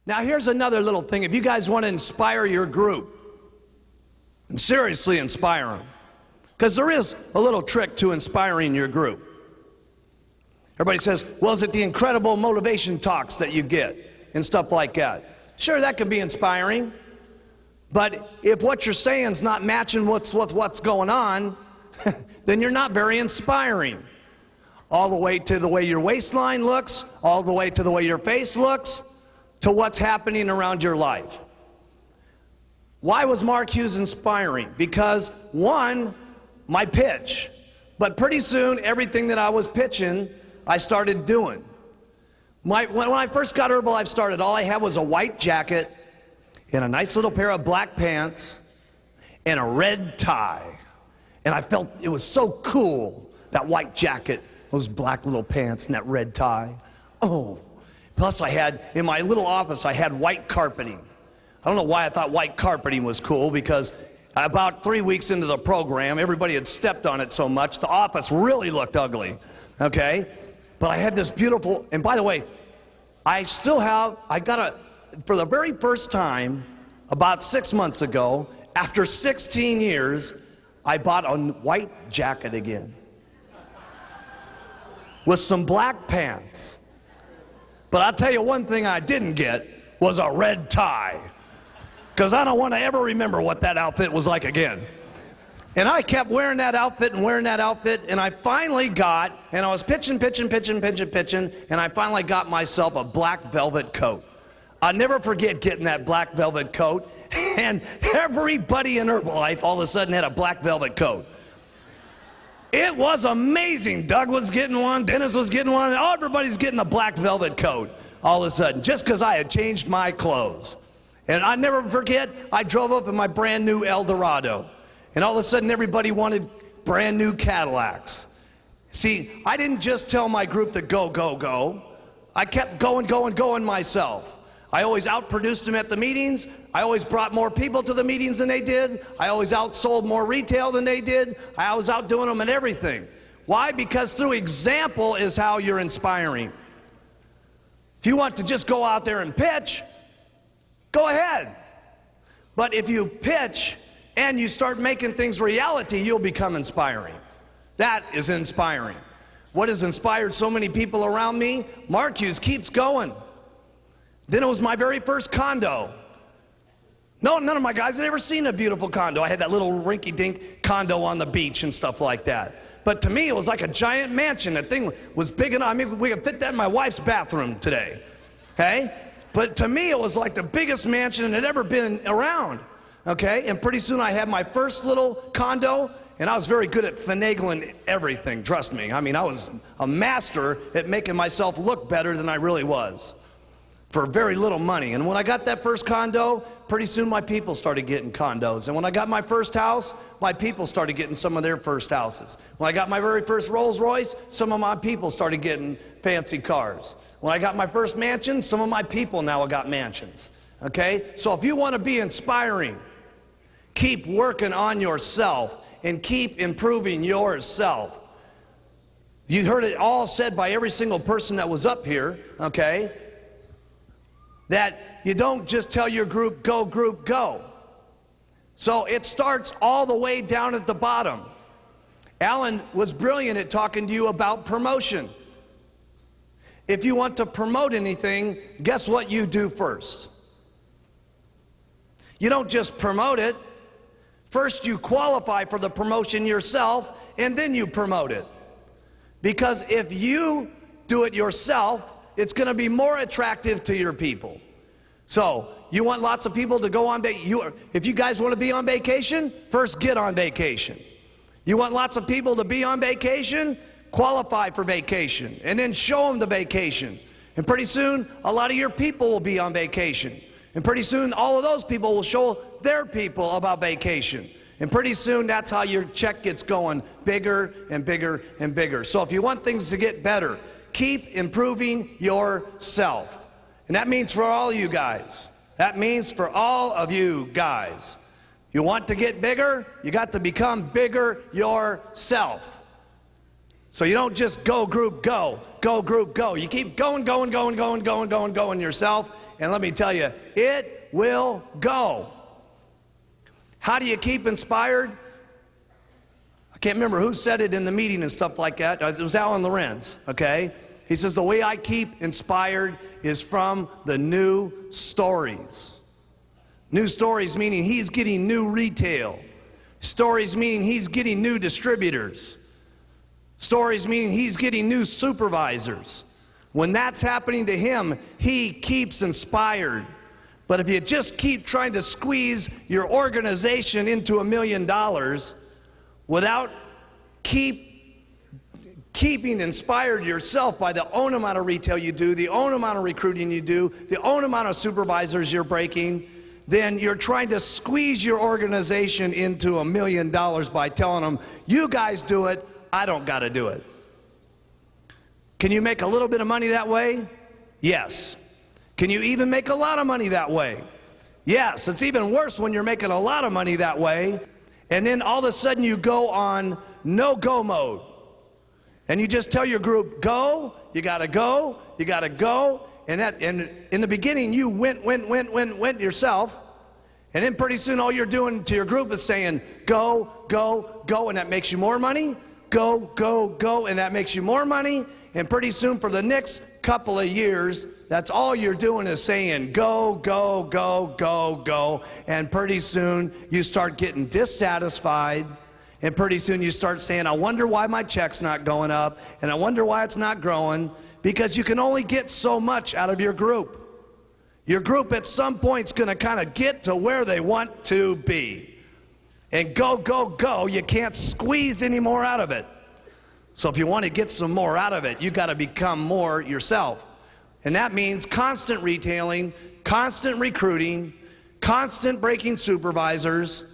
Now here's another little thing. If you guys want to inspire your group, and seriously inspire them, because there is a little trick to inspiring your group. Everybody says, well, is it the incredible motivation talks that you get and stuff like that? Sure, that can be inspiring, but if what you're saying is not matching what's going on, then you're not very inspiring. All the way to the way your waistline looks, all the way to the way your face looks, to what's happening around your life. Why was Mark Hughes inspiring? Because, one, my pitch. But pretty soon, everything that I was pitching, I started doing. When I first got Herbalife all I had was a white jacket and a nice little pair of black pants and a red tie. And I felt it was so cool, that white jacket, those black little pants and that red tie. Oh, plus I had, in my little office, I had white carpeting. I don't know why I thought white carpeting was cool, because about 3 weeks into the program, everybody had stepped on it so much, the office really looked ugly, okay? But I had this beautiful, and by the way, for the very first time, about 6 months ago, after 16 years, I bought a white jacket again with some black pants. But I'll tell you one thing I didn't get was a red tie, because I don't want to ever remember what that outfit was like again. And I kept wearing that outfit and wearing that outfit, and I finally got, and I was pitching, and I finally got myself a black velvet coat. I'll never forget getting that black velvet coat, and everybody in Herbalife all of a sudden had a black velvet coat. It was amazing. Doug was getting one, Dennis was getting one, and everybody's getting a black velvet coat all of a sudden, just because I had changed my clothes. And I never forget, I drove up in my brand new Eldorado, and all of a sudden everybody wanted brand new Cadillacs. See, I didn't just tell my group to go, go, go. I kept going myself. I always outproduced them at the meetings. I always brought more people to the meetings than they did. I always outsold more retail than they did. I was outdoing them in everything. Why? Because through example is how you're inspiring. If you want to just go out there and pitch, go ahead. But if you pitch and you start making things reality, you'll become inspiring. That is inspiring. What has inspired so many people around me? Mark Hughes keeps going. Then it was my very first condo. No, none of my guys had ever seen a beautiful condo. I had that little rinky-dink condo on the beach and stuff like that. But to me, it was like a giant mansion. That thing was big enough. I mean, we could fit that in my wife's bathroom today, okay? But to me, it was like the biggest mansion that had ever been around, okay? And pretty soon I had my first little condo, and I was very good at finagling everything, trust me. I mean, I was a master at making myself look better than I really was for very little money. And when I got that first condo, pretty soon my people started getting condos. And when I got my first house, my people started getting some of their first houses. When I got my very first Rolls Royce, some of my people started getting fancy cars. When I got my first mansion, some of my people now got mansions. Okay? So if you want to be inspiring, keep working on yourself and keep improving yourself. You heard it all said by every single person that was up here, okay? That you don't just tell your group, go. So it starts all the way down at the bottom. Alan was brilliant at talking to you about promotion. If you want to promote anything, guess what you do first? You don't just promote it. First you qualify for the promotion yourself, and then you promote it. Because if you do it yourself, it's going to be more attractive to your people. So, you want lots of people to go on vacation. If you guys want to be on vacation, first get on vacation. You want lots of people to be on vacation? Qualify for vacation. And then show them the vacation. And pretty soon, a lot of your people will be on vacation. And pretty soon, all of those people will show their people about vacation. And pretty soon, that's how your check gets going bigger and bigger and bigger. So if you want things to get better, keep improving yourself. And that means for all you guys. That means for all of you guys. You want to get bigger? You got to become bigger yourself. So you don't just go group go, go group go. You keep going yourself, and let me tell you, it will go. How do you keep inspired? I can't remember who said it in the meeting and stuff like that. It was Alan Lorenz, okay? He says, the way I keep inspired is from the new stories. New stories meaning he's getting new retail. Stories meaning he's getting new distributors. Stories meaning he's getting new supervisors. When that's happening to him, he keeps inspired. But if you just keep trying to squeeze your organization into $1 million without keeping inspired yourself by the own amount of retail you do, the own amount of recruiting you do, the own amount of supervisors you're breaking, then you're trying to squeeze your organization into $1 million by telling them, you guys do it, I don't got to do it. Can you make a little bit of money that way? Yes. Can you even make a lot of money that way? Yes. It's even worse when you're making a lot of money that way, and then all of a sudden you go on no-go mode. And you just tell your group, go, you got to go, you got to go. And in the beginning, you went yourself. And then pretty soon all you're doing to your group is saying, go, go, go, and that makes you more money. Go, go, go, and that makes you more money. And pretty soon for the next couple of years, that's all you're doing is saying, go, go, go, go, go. And pretty soon you start getting dissatisfied. And pretty soon you start saying, I wonder why my check's not going up, and I wonder why it's not growing, because you can only get so much out of your group. Your group at some point is going to kind of get to where they want to be. And go, go, go, you can't squeeze any more out of it. So if you want to get some more out of it, you got to become more yourself. And that means constant retailing, constant recruiting, constant breaking supervisors,